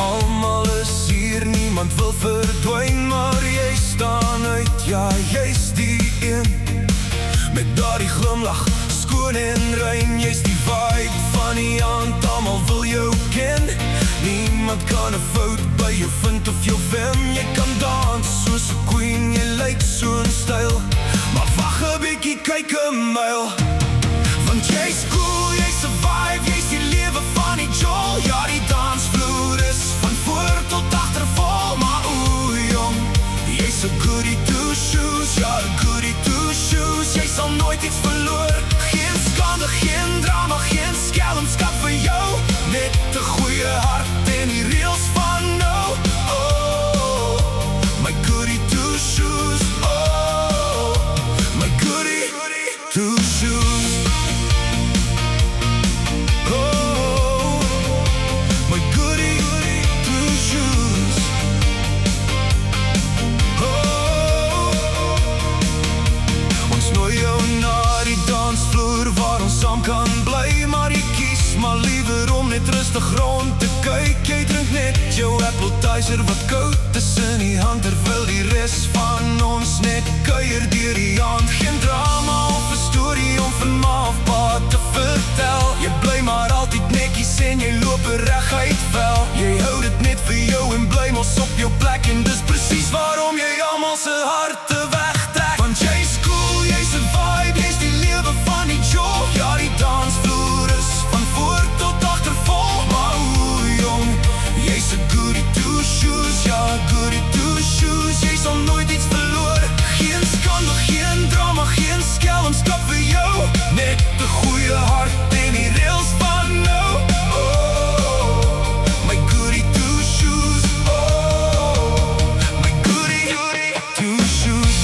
Almal is hier, niemand wil verdwyn, maar jy staan uit, ja, jy's die een met daardie glimlach, skoon en rein. Jy's die vibe van die aand, almal wil jou ken. Niemand kan 'n fout by jou vind of jou wem. Jy kan dans soos 'n queen, jy lyk so'n styl. Maar wag 'n bietjie, kyk 'n myl, want jy's cool, jy's 'n vibe, jy's die lewe van die jol. Ja, die dansvloer is van voor tot agter vol, maar oeh jong, jy's 'n goody two shoes, ja, 'n goody two shoes. Jy sal nooit iets verloor, geen skande, geen drama, geen skelmskap vir jou. Net 'n goeie hart en die reels van nou. Oh, my goody two shoes, oh, my goody two shoes. Waar ons saam kan bly, maar jy kies maar liewer om net rustig rond te kyk. Jy drink net jou appetizer wat koud is in die hand, terwyl die res van ons net kuier deur die aand. Geen drama of 'n storie om van ma of pa te vertel. Jy bly maar altyd netjies en jy loop reguit wel. Jy hou dit net vir jou en bly mos op jou plek, en dis presies waarom jy almal se harte wegtrek. Want jy's cool, jy's 'n vibe, jy's die lewe van die jol. Ja, die dansvloer is van voor tot agter vol, maar oeh jong, jy's 'n goody two shoes, ja, goody two shoes. Jy sal nooit iets verloor, geen skande, geen drama, geen skelmskap vir jou. Net 'n goeie hart en die reels van nou. Oh, my goody two shoes, oh, my goody two shoes.